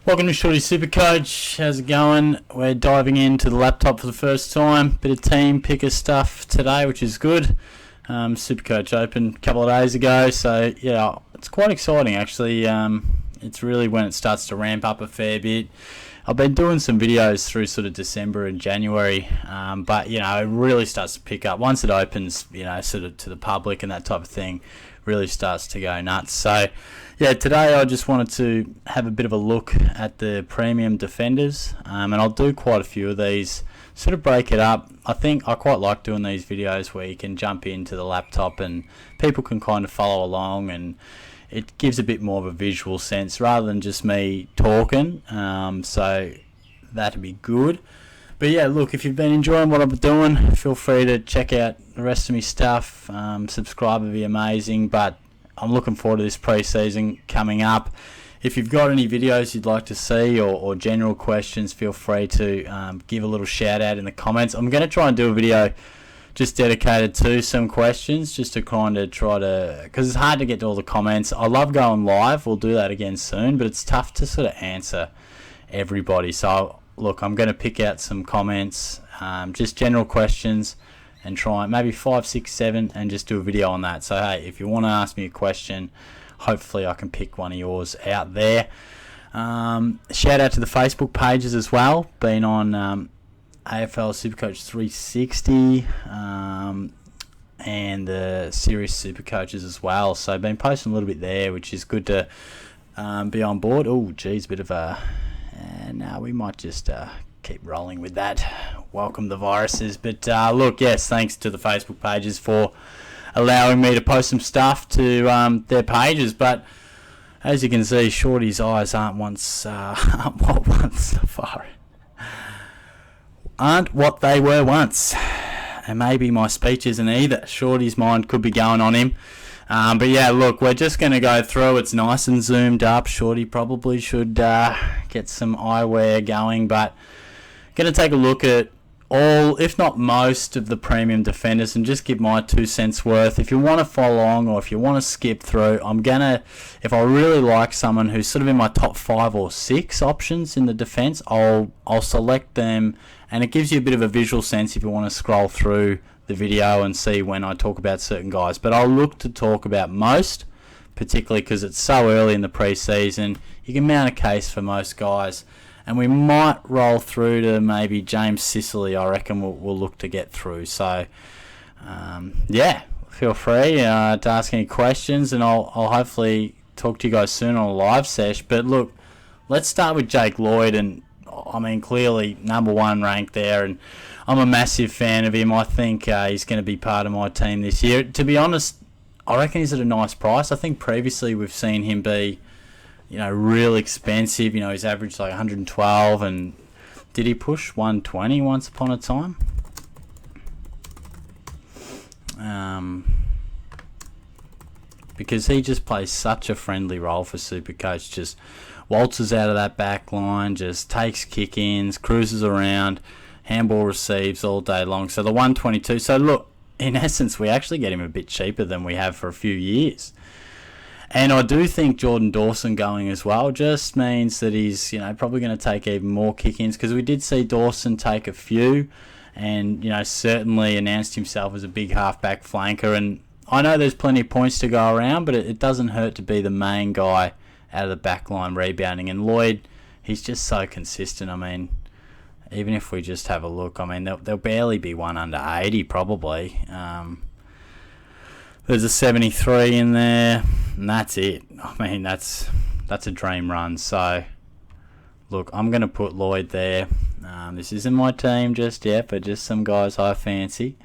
Welcome to Shorty SuperCoach. How's it going? We're diving into the laptop for the first time. Bit of team picker stuff today, which is good. SuperCoach opened a couple of days ago, so yeah, it's quite exciting actually. It's really when it starts to ramp up a fair bit. I've been doing some videos through sort of December and January, but it really starts to pick up once it opens, sort of to the public and that type of thing. Really starts to go nuts. So yeah, today I just wanted to have a bit of a look at the premium defenders, and I'll do quite a few of these, sort of break it up. I think I quite like doing these videos where you can jump into the laptop and people can kind of follow along, and it gives a bit more of a visual sense rather than just me talking, so that'd be good. But yeah, look, if you've been enjoying what I've been doing, feel free to check out the rest of my stuff. Subscribe would be amazing, but I'm looking forward to this pre-season coming up. If you've got any videos you'd like to see or general questions, feel free to give a little shout out in the comments. I'm going to try and do a video just dedicated to some questions, just to kind of because it's hard to get to all the comments. I love going live. We'll do that again soon, but it's tough to sort of answer everybody. So look, I'm going to pick out some comments, just general questions, and try maybe 5, 6, 7, and just do a video on that. So hey, if you want to ask me a question, hopefully I can pick one of yours out there. Shout out to the Facebook pages as well. Been on AFL SuperCoach 360 and the Series SuperCoaches as well. So been posting a little bit there, which is good to be on board. Oh geez, bit of a... no, we might just keep rolling with that. Welcome the viruses. But look, yes, thanks to the Facebook pages for allowing me to post some stuff to their pages. But as you can see, Shorty's eyes aren't what they were once. And maybe my speech isn't either. Shorty's mind could be going on him. But yeah, look, we're just going to go through. It's nice and zoomed up. Shorty probably should get some eyewear going, but going to take a look at all, if not most, of the premium defenders and just give my 2 cents worth. If you want to follow along or if you want to skip through, if I really like someone who's sort of in my top 5 or 6 options in the defense, I'll select them, and it gives you a bit of a visual sense if you want to scroll through the video and see when I talk about certain guys. But I'll look to talk about most, particularly because it's so early in the preseason. You can mount a case for most guys, and we might roll through to maybe James Sicily. I reckon we'll look to get through. So yeah, feel free to ask any questions, and I'll hopefully talk to you guys soon on a live sesh. But look, let's start with Jake Lloyd, and I mean, clearly number 1 ranked there, and I'm a massive fan of him. I think he's going to be part of my team this year. To be honest, I reckon he's at a nice price. I think previously we've seen him be, real expensive. He's averaged like 112, and did he push 120 once upon a time? Because he just plays such a friendly role for SuperCoach. Just waltzes out of that back line, just takes kick-ins, cruises around, handball receives all day long. So the 122. So look, in essence, we actually get him a bit cheaper than we have for a few years. And I do think Dawson going as well just means that he's probably going to take even more kick-ins, because we did see Dawson take a few, and certainly announced himself as a big halfback flanker. And I know there's plenty of points to go around, but it doesn't hurt to be the main guy out of the back line rebounding. And Lloyd, he's just so consistent. I mean, even if we just have a look, I mean, there'll barely be one under 80 probably. There's a 73 in there, and that's it. I mean, that's a dream run. So, look, I'm going to put Lloyd there. This isn't my team just yet, but just some guys I fancy.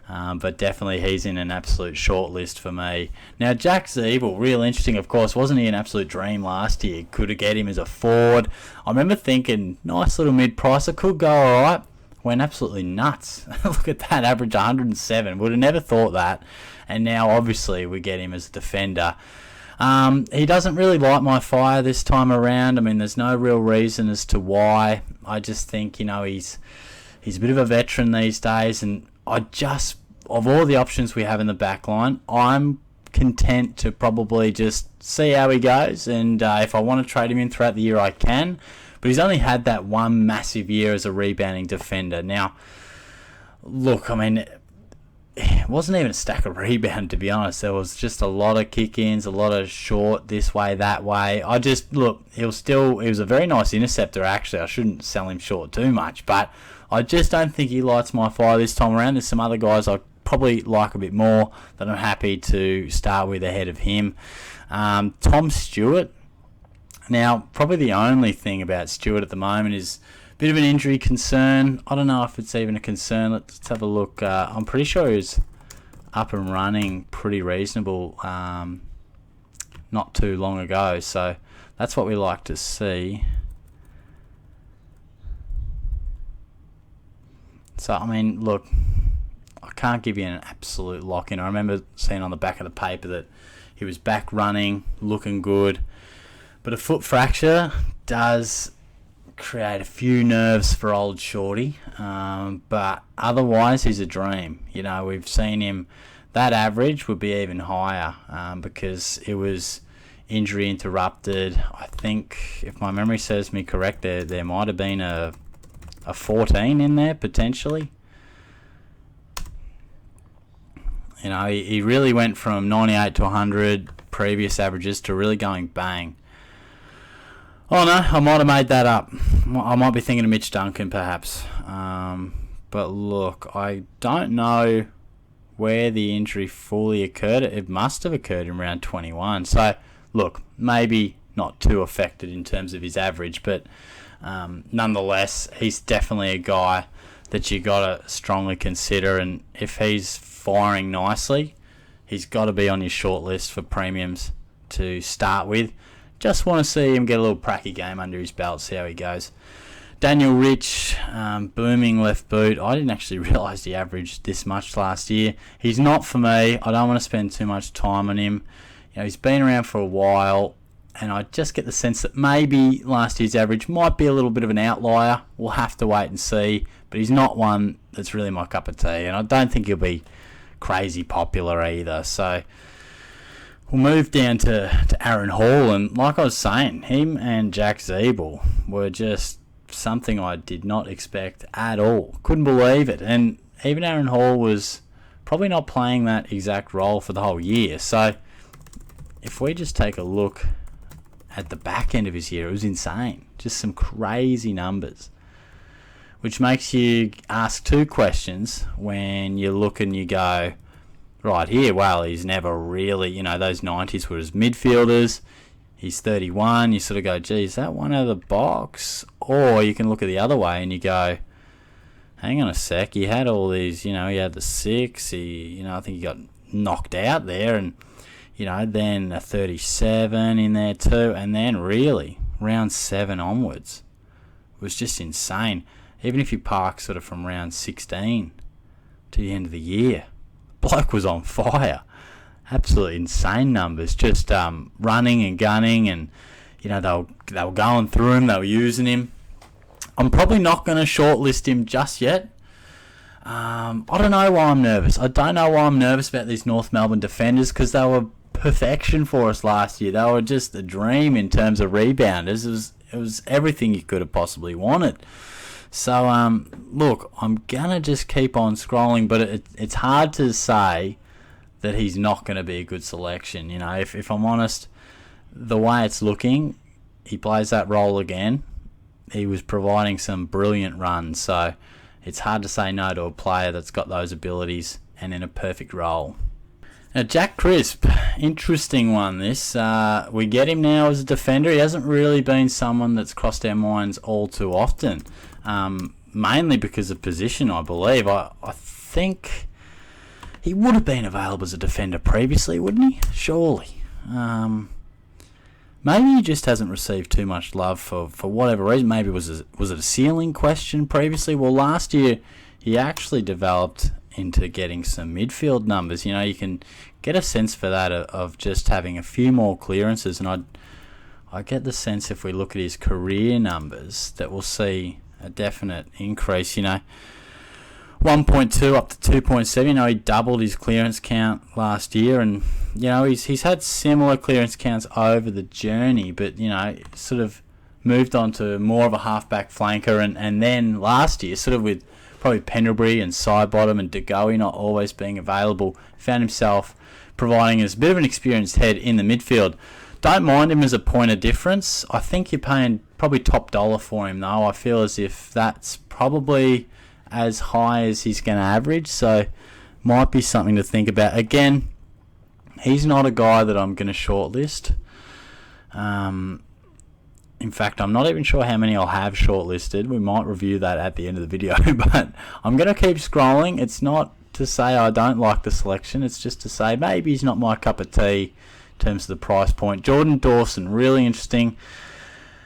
But definitely he's in an absolute short list for me. Now, Jack Ziebell, real interesting, of course. Wasn't he an absolute dream last year? Could have get him as a forward. I remember thinking, nice little mid-price. It could go all right. Went absolutely nuts. Look at that, average 107. Would have never thought that. And now, obviously, we get him as a defender. He doesn't really light my fire this time around. I mean, there's no real reason as to why. I just think, he's a bit of a veteran these days, and of all the options we have in the back line, I'm content to probably just see how he goes, and if I want to trade him in throughout the year, I can. But he's only had that one massive year as a rebounding defender. Now, look, I mean, it wasn't even a stack of rebound, to be honest. There was just a lot of kick-ins, a lot of short this way, that way. He was a very nice interceptor, actually. I shouldn't sell him short too much, but I just don't think he lights my fire this time around. There's some other guys I probably like a bit more that I'm happy to start with ahead of him. Tom Stewart. Now, probably the only thing about Stewart at the moment is a bit of an injury concern. I don't know if it's even a concern. Let's have a look. I'm pretty sure he's up and running pretty reasonable not too long ago. So that's what we like to see. So, I mean, look, I can't give you an absolute lock-in. I remember seeing on the back of the paper that he was back running, looking good. But a foot fracture does create a few nerves for old Shorty. But otherwise, he's a dream. You know, we've seen him, that average would be even higher because it was injury interrupted. I think, if my memory serves me correct, there might have been a 14 in there, potentially. You know, he really went from 98 to 100 previous averages to really going bang. Oh no, I might have made that up. I might be thinking of Mitch Duncan, perhaps. But look, I don't know where the injury fully occurred. It must have occurred in round 21. So, look, maybe not too affected in terms of his average, but nonetheless, he's definitely a guy that you got to strongly consider. And if he's firing nicely, he's got to be on your short list for premiums to start with. Just want to see him get a little pracky game under his belt, see how he goes. Daniel Rich, booming left boot. I didn't actually realise he averaged this much last year. He's not for me. I don't want to spend too much time on him. You know, he's been around for a while, and I just get the sense that maybe last year's average might be a little bit of an outlier. We'll have to wait and see. But he's not one that's really my cup of tea, and I don't think he'll be crazy popular either. So we'll move down to Aaron Hall, and like I was saying, him and Jack Ziebell were just something I did not expect at all. Couldn't believe it. And even Aaron Hall was probably not playing that exact role for the whole year. So if we just take a look at the back end of his year, it was insane. Just some crazy numbers, which makes you ask two questions when you look and you go, right here, well, he's never really, you know, those 90s were his midfielders. He's 31. You sort of go, gee, is that one out of the box? Or you can look at the other way and you go, hang on a sec, he had all these, you know, he had the 6, I think he got knocked out there, and, you know, then a 37 in there too, and then really, round 7 onwards, it was just insane. Even if you park sort of from round 16 to the end of the year, bloke was on fire. Absolutely insane numbers. Just running and gunning, and you know they were going through him. They were using him. I'm probably not going to shortlist him just yet. I don't know why I'm nervous. I don't know why I'm nervous about these North Melbourne defenders, because they were perfection for us last year. They were just a dream in terms of rebounders. It was everything you could have possibly wanted. So, look, I'm going to just keep on scrolling, but it's hard to say that he's not going to be a good selection. You know, if I'm honest, the way it's looking, he plays that role again. He was providing some brilliant runs, so it's hard to say no to a player that's got those abilities and in a perfect role. Now, Jack Crisp, interesting one this. We get him now as a defender. He hasn't really been someone that's crossed our minds all too often. Mainly because of position, I believe. I think he would have been available as a defender previously, wouldn't he? Surely. Maybe he just hasn't received too much love for whatever reason. Maybe was it a ceiling question previously? Well, last year he actually developed into getting some midfield numbers. You know, you can get a sense for that of just having a few more clearances, and I get the sense if we look at his career numbers that we'll see a definite increase. You know, 1.2 up to 2.7. You know, he doubled his clearance count last year, and you know he's had similar clearance counts over the journey, but you know sort of moved on to more of a halfback flanker, and then last year sort of with probably Pendlebury and Sidebottom and De Goey not always being available, found himself providing us a bit of an experienced head in the midfield. Don't mind him as a point of difference. I think you're paying probably top dollar for him though. I feel as if that's probably as high as he's going to average, so might be something to think about. Again, he's not a guy that I'm going to shortlist. In fact, I'm not even sure how many I'll have shortlisted. We might review that at the end of the video, but I'm going to keep scrolling. It's not to say I don't like the selection, it's just to say maybe he's not my cup of tea in terms of the price point. Jordan Dawson, really interesting.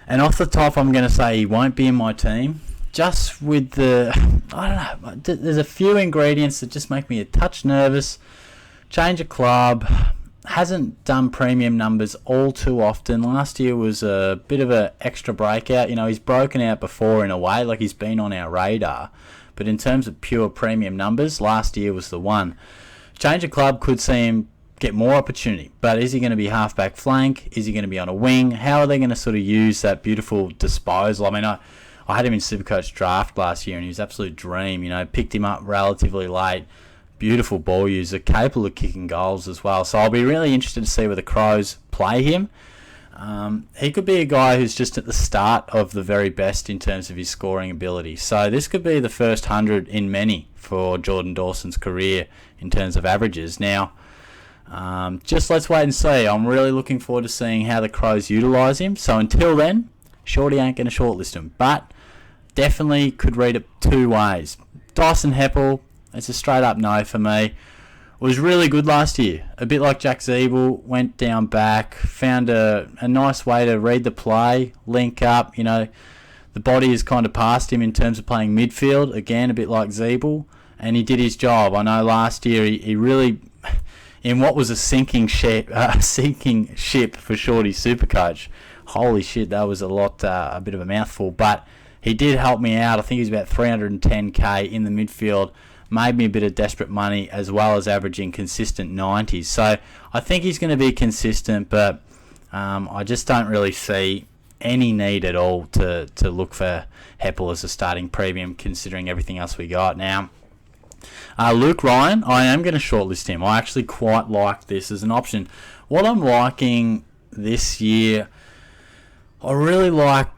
And off the top, I'm going to say he won't be in my team. Just with the, I don't know, there's a few ingredients that just make me a touch nervous. Change of club, hasn't done premium numbers all too often. Last year was a bit of an extra breakout. You know, he's broken out before in a way, like he's been on our radar. But in terms of pure premium numbers, last year was the one. Change of club could see him get more opportunity, but is he going to be halfback flank? Is he going to be on a wing? How are they going to sort of use that beautiful disposal? I mean, I had him in SuperCoach draft last year and he was an absolute dream. You know, picked him up relatively late. Beautiful ball user, capable of kicking goals as well. So I'll be really interested to see where the Crows play him. He could be a guy who's just at the start of the very best in terms of his scoring ability. So this could be the first 100 in many for Jordan Dawson's career in terms of averages. Now, just let's wait and see. I'm really looking forward to seeing how the Crows utilise him. So until then, Shorty ain't going to shortlist him. But definitely could read it two ways. Dyson Heppell, it's a straight up no for me. Was really good last year. A bit like Jack Ziebell, went down back, found a nice way to read the play, link up. You know, the body is kind of past him in terms of playing midfield. Again, a bit like Ziebell, and he did his job. I know last year he really, in what was a sinking ship for Shorty SuperCoach. Holy shit, that was a bit of a mouthful, but he did help me out. I think he's about 310k in the midfield. Made me a bit of desperate money as well as averaging consistent 90s. So I think he's going to be consistent, but I just don't really see any need at all to look for Heppell as a starting premium considering everything else we got. Now, Luke Ryan, I am going to shortlist him. I actually quite like this as an option. What I'm liking this year, I really like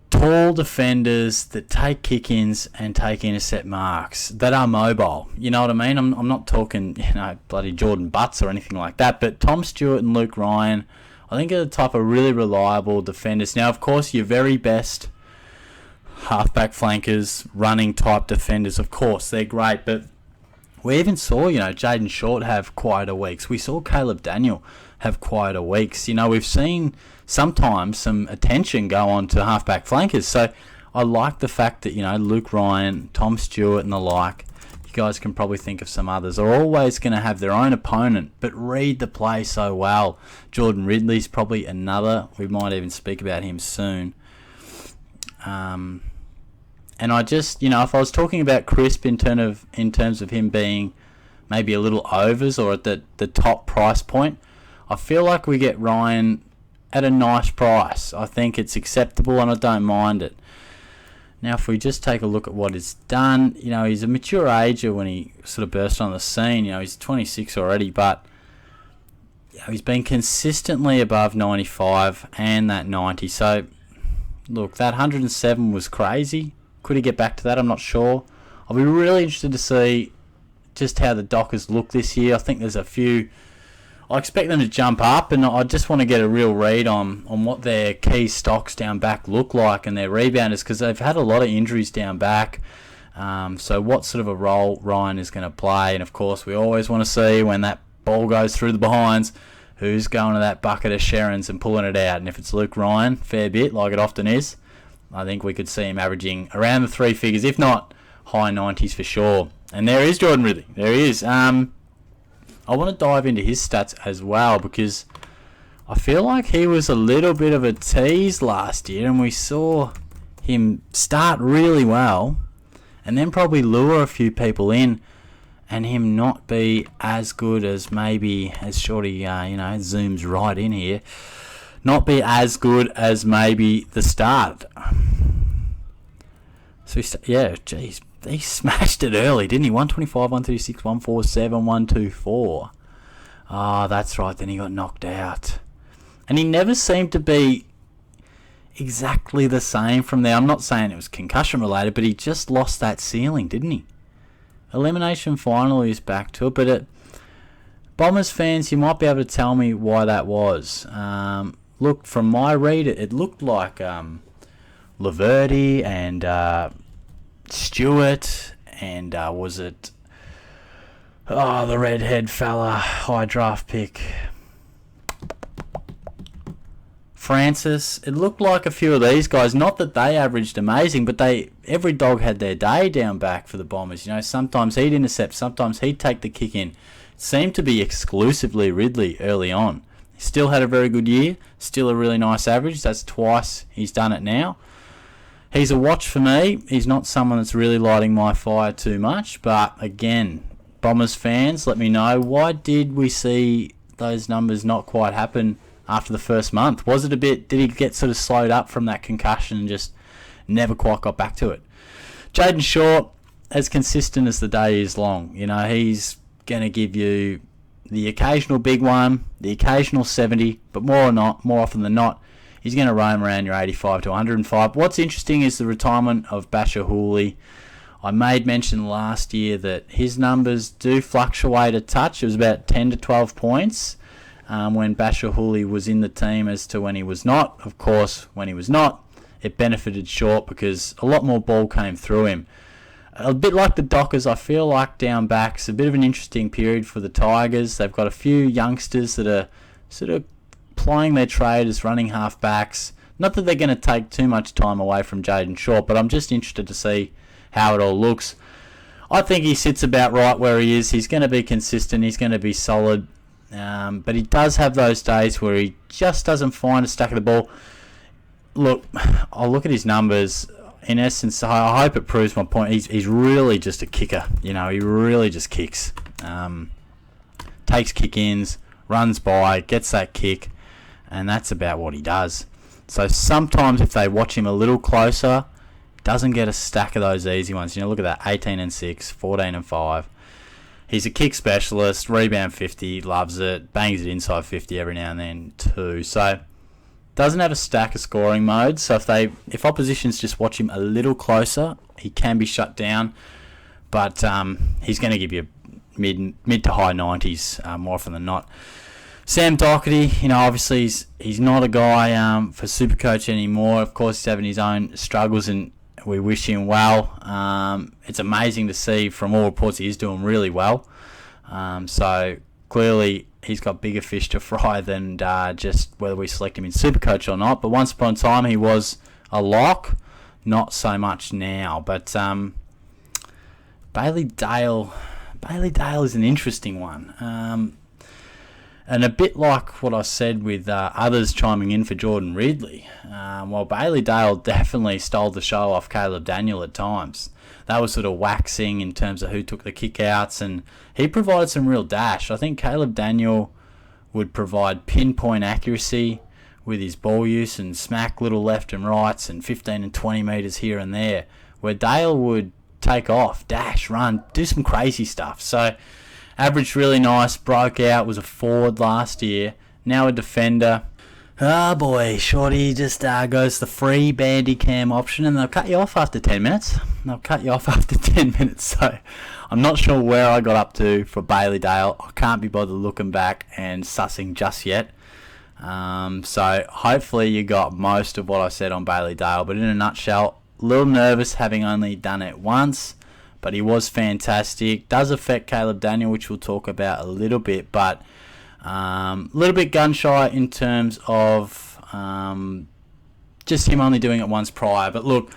tall defenders that take kick-ins and take intercept marks that are mobile. You know what I mean? I'm not talking, you know, bloody Jordan Butts or anything like that, but Tom Stewart and Luke Ryan, I think are the type of really reliable defenders. Now, of course, your very best halfback flankers, running type defenders, of course, they're great, but we even saw, you know, Jayden Short have quieter weeks. We saw Caleb Daniel have quieter weeks. You know, we've seen sometimes some attention go on to halfback flankers. So I like the fact that, you know, Luke Ryan, Tom Stewart and the like, you guys can probably think of some others, are always going to have their own opponent, but read the play so well. Jordan Ridley's probably another. We might even speak about him soon. And I just, you know, if I was talking about Crisp in terms of him being maybe a little overs or at the top price point, I feel like we get Ryan at a nice price. I think it's acceptable and I don't mind it. Now, if we just take a look at what he's done, you know, he's a mature ager when he sort of burst on the scene. You know, he's 26 already, but you know, he's been consistently above 95 and that 90. So, look, that 107 was crazy. Could he get back to that? I'm not sure. I'll be really interested to see just how the Dockers look this year. I think there's a few. I expect them to jump up, and I just want to get a real read on what their key stocks down back look like and their rebounders, because they've had a lot of injuries down back. So what sort of a role Ryan is going to play, and of course we always want to see when that ball goes through the behinds, who's going to that bucket of Sherrins and pulling it out. And if it's Luke Ryan, fair bit, like it often is, I think we could see him averaging around the three figures, if not high 90s for sure. And there is Jordan Ridley. There he is. I want to dive into his stats as well, because I feel like he was a little bit of a tease last year and we saw him start really well and then probably lure a few people in, and him not be as good as maybe, as Shorty, zooms right in here, not be as good as maybe the start. So, he smashed it early, didn't he? 125, 136, 147, 124. Oh, that's right, then he got knocked out. And he never seemed to be exactly the same from there. I'm not saying it was concussion related, but he just lost that ceiling, didn't he? Elimination final, he's back to it, but Bombers fans, you might be able to tell me why that was. Look, from my read, it looked like Laverde and Stewart and was it the redhead fella, high draft pick, Francis. It looked like a few of these guys, not that they averaged amazing, but every dog had their day down back for the Bombers. Sometimes he'd intercept, sometimes he'd take the kick in. It seemed to be exclusively Ridley early on. He still had a very good year, still a really nice average. That's twice he's done it now. He's a watch for me. He's not someone that's really lighting my fire too much, but again, Bombers fans, let me know, why did we see those numbers not quite happen after the first month? Was it did he get sort of slowed up from that concussion and just never quite got back to it? Jayden Short, as consistent as the day is long. He's going to give you the occasional big one, the occasional 70, but more often than not, he's going to roam around your 85 to 105. What's interesting is the retirement of Basher Hooley. I made mention last year that his numbers do fluctuate a touch. It was about 10 to 12 points when Basher Hooley was in the team as to when he was not. Of course, when he was not, it benefited Short because a lot more ball came through him. A bit like the Dockers, I feel like down back's a bit of an interesting period for the Tigers. They've got a few youngsters that are sort of plying their trade as running half-backs. Not that they're going to take too much time away from Jayden Short, but I'm just interested to see how it all looks. I think he sits about right where he is. He's going to be consistent. He's going to be solid. But he does have those days where he just doesn't find a stack of the ball. Look, I'll look at his numbers. In essence, I hope it proves my point. He's really just a kicker. He really just kicks. Takes kick-ins, runs by, gets that kick, and that's about what he does. So sometimes if they watch him a little closer, doesn't get a stack of those easy ones. Look at that, 18 and 6, 14 and 5. He's a kick specialist, rebound 50, loves it, bangs it inside 50 every now and then too. So doesn't have a stack of scoring modes. So if oppositions just watch him a little closer, he can be shut down. But he's going to give you mid to high 90s more often than not. Sam Doherty, obviously he's not a guy for SuperCoach anymore. Of course, he's having his own struggles, and we wish him well. It's amazing to see from all reports he is doing really well. So clearly he's got bigger fish to fry than just whether we select him in SuperCoach or not. But once upon a time he was a lock, not so much now. But Bailey Dale is an interesting one. And a bit like what I said with others chiming in for Jordan Ridley. Bailey Dale definitely stole the show off Caleb Daniel at times. That was sort of waxing in terms of who took the kickouts, and he provided some real dash. I think Caleb Daniel would provide pinpoint accuracy with his ball use and smack little left and rights and 15 and 20 metres here and there, where Dale would take off, dash, run, do some crazy stuff. So averaged really nice, broke out, was a forward last year, now a defender. Oh boy, Shorty just goes the free Bandicam option, and they'll cut you off after 10 minutes. So I'm not sure where I got up to for Bailey Dale. I can't be bothered looking back and sussing just yet. So hopefully you got most of what I said on Bailey Dale, but in a nutshell, a little nervous having only done it once. But he was fantastic. Does affect Caleb Daniel, which we'll talk about a little bit. But a little bit gun-shy in terms of just him only doing it once prior. But look,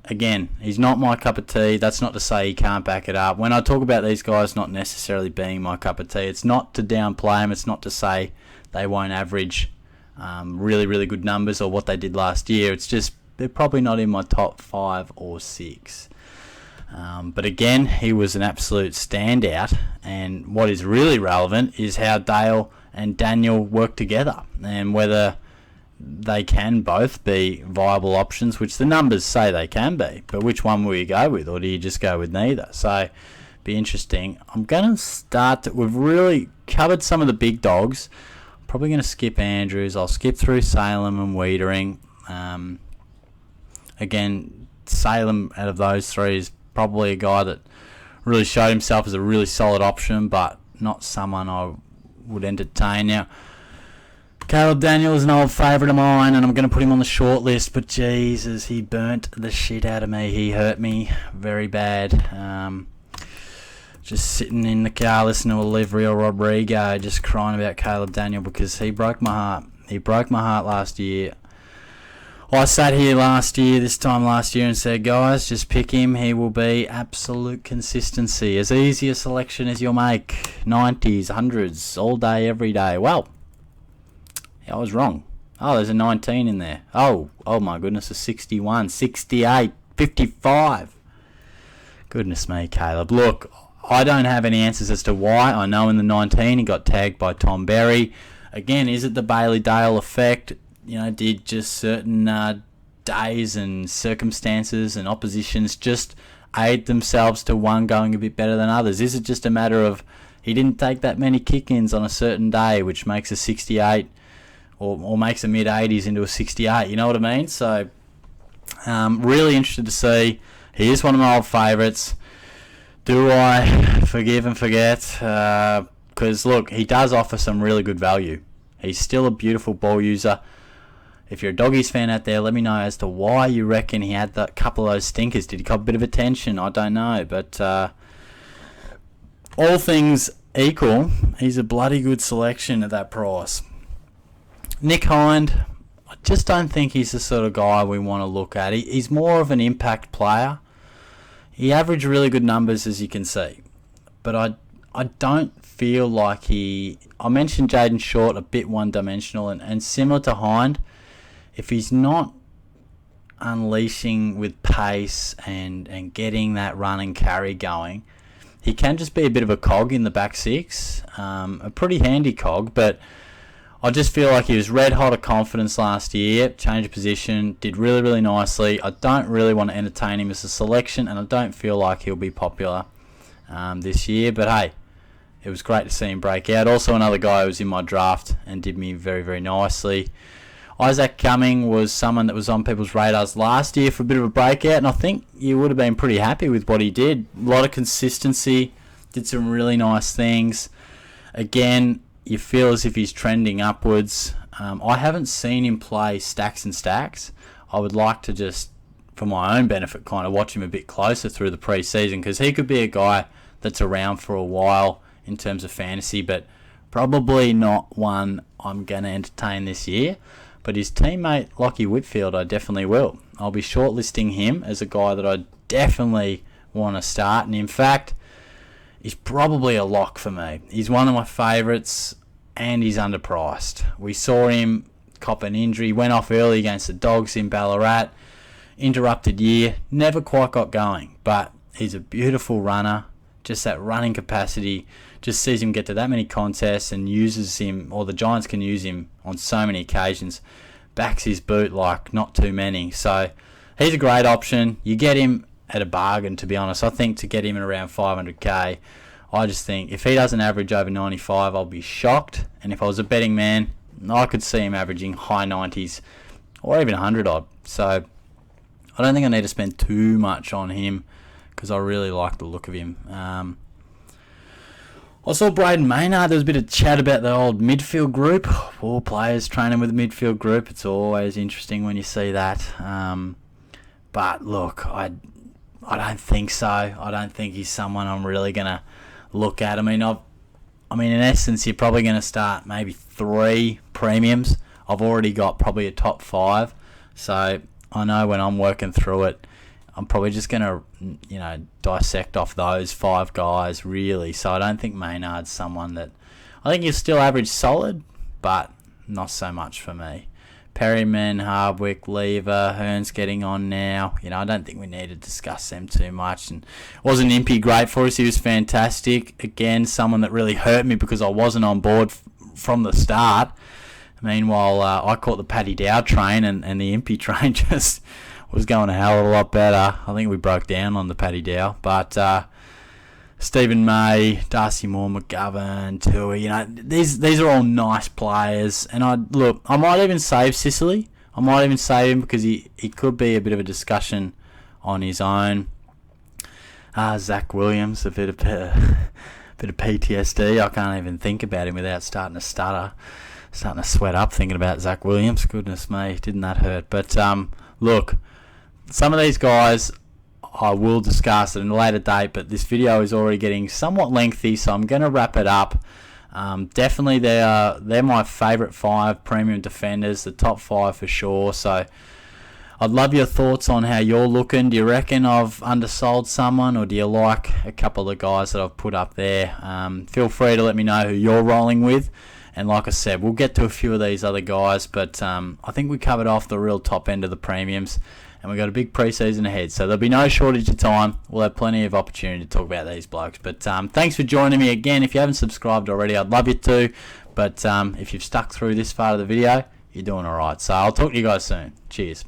again, he's not my cup of tea. That's not to say he can't back it up. When I talk about these guys not necessarily being my cup of tea, it's not to downplay them. It's not to say they won't average really, really good numbers or what they did last year. It's just they're probably not in my top 5 or 6. But again, he was an absolute standout, and what is really relevant is how Dale and Daniel work together, and whether they can both be viable options, which the numbers say they can be, but which one will you go with, or do you just go with neither? So, be interesting. I'm going to start, we've really covered some of the big dogs. I'm probably going to skip Andrews. I'll skip through Salem and Wiedering. Again, Salem out of those three is probably a guy that really showed himself as a really solid option, but not someone I would entertain. Now, Caleb Daniel is an old favourite of mine, and I'm going to put him on the short list, but Jesus, he burnt the shit out of me. He hurt me very bad. Just sitting in the car listening to Olivia Rodrigo, just crying about Caleb Daniel because he broke my heart. He broke my heart last year. I sat here this time last year, and said, guys, just pick him. He will be absolute consistency. As easy a selection as you'll make. 90s, 100s, all day, every day. Well, I was wrong. Oh, there's a 19 in there. Oh my goodness, a 61, 68, 55. Goodness me, Caleb. Look, I don't have any answers as to why. I know in the 19 he got tagged by Tom Berry. Again, is it the Bailey Dale effect? Did just certain days and circumstances and oppositions just aid themselves to one going a bit better than others? Is it just a matter of he didn't take that many kick-ins on a certain day, which makes a 68 or makes a mid-80s into a 68? You know what I mean? So, really interested to see. He is one of my old favourites. Do I forgive and forget? Because, look, he does offer some really good value. He's still a beautiful ball user. If you're a Doggies fan out there, let me know as to why you reckon he had that couple of those stinkers. Did he cop a bit of attention? I don't know. But all things equal, he's a bloody good selection at that price. Nick Hind, I just don't think he's the sort of guy we want to look at. He's more of an impact player. He averaged really good numbers, as you can see. But I don't feel like I mentioned Jayden Short, a bit one-dimensional, and similar to Hind, if he's not unleashing with pace and getting that run and carry going, he can just be a bit of a cog in the back six. A pretty handy cog, but I just feel like he was red hot of confidence last year, changed position, did really, really nicely. I don't really want to entertain him as a selection, and I don't feel like he'll be popular this year. But hey, it was great to see him break out. Also another guy who was in my draft and did me very, very nicely. Isaac Cumming was someone that was on people's radars last year for a bit of a breakout, and I think you would have been pretty happy with what he did. A lot of consistency, did some really nice things. Again, you feel as if he's trending upwards. I haven't seen him play stacks and stacks. I would like to just, for my own benefit, kind of watch him a bit closer through the pre-season, because he could be a guy that's around for a while in terms of fantasy, but probably not one I'm going to entertain this year. But his teammate, Lachie Whitfield, I definitely will. I'll be shortlisting him as a guy that I definitely want to start. And in fact, he's probably a lock for me. He's one of my favourites, and he's underpriced. We saw him cop an injury, went off early against the Dogs in Ballarat, interrupted year, never quite got going. But he's a beautiful runner, just that running capacity, just sees him get to that many contests and uses him, or the Giants can use him on so many occasions, backs his boot like not too many. So he's a great option. You get him at a bargain, to be honest. I think to get him at around 500k, I just think if he doesn't average over 95, I'll be shocked. And if I was a betting man, I could see him averaging high 90s or even 100 odd. So I don't think I need to spend too much on him because I really like the look of him. I saw Brayden Maynard. There was a bit of chat about the old midfield group. All players training with the midfield group. It's always interesting when you see that. But look, I don't think so. I don't think he's someone I'm really going to look at. I mean, in essence, you're probably going to start maybe 3 premiums. I've already got probably a top 5. So I know when I'm working through it, I'm probably just going to, dissect off those 5 guys, really. So I don't think Maynard's someone that... I think he'll still average solid, but not so much for me. Perryman, Hardwick, Lever, Hearn's getting on now. I don't think we need to discuss them too much. And wasn't Impey great for us? He was fantastic. Again, someone that really hurt me because I wasn't on board from the start. Meanwhile, I caught the Paddy Dow train, and the Impey train just was going a hell of a lot better. I think we broke down on the Paddy Dow. But Stephen May, Darcy Moore, McGovern, Tui, these are all nice players. And I might even save Sicily. I might even save him because he could be a bit of a discussion on his own. Zach Williams, a bit of PTSD. I can't even think about him without starting to stutter. Starting to sweat up thinking about Zach Williams. Goodness me, didn't that hurt? But look, some of these guys I will discuss at a later date, but this video is already getting somewhat lengthy, so I'm going to wrap it up. Definitely they're my favourite 5 premium defenders, the top 5 for sure. So I'd love your thoughts on how you're looking. Do you reckon I've undersold someone, or do you like a couple of guys that I've put up there? Feel free to let me know who you're rolling with. And like I said, we'll get to a few of these other guys, but I think we covered off the real top end of the premiums. And we've got a big pre-season ahead, so there'll be no shortage of time. We'll have plenty of opportunity to talk about these blokes. But thanks for joining me again. If you haven't subscribed already, I'd love you to. But if you've stuck through this part of the video, you're doing all right. So I'll talk to you guys soon. Cheers.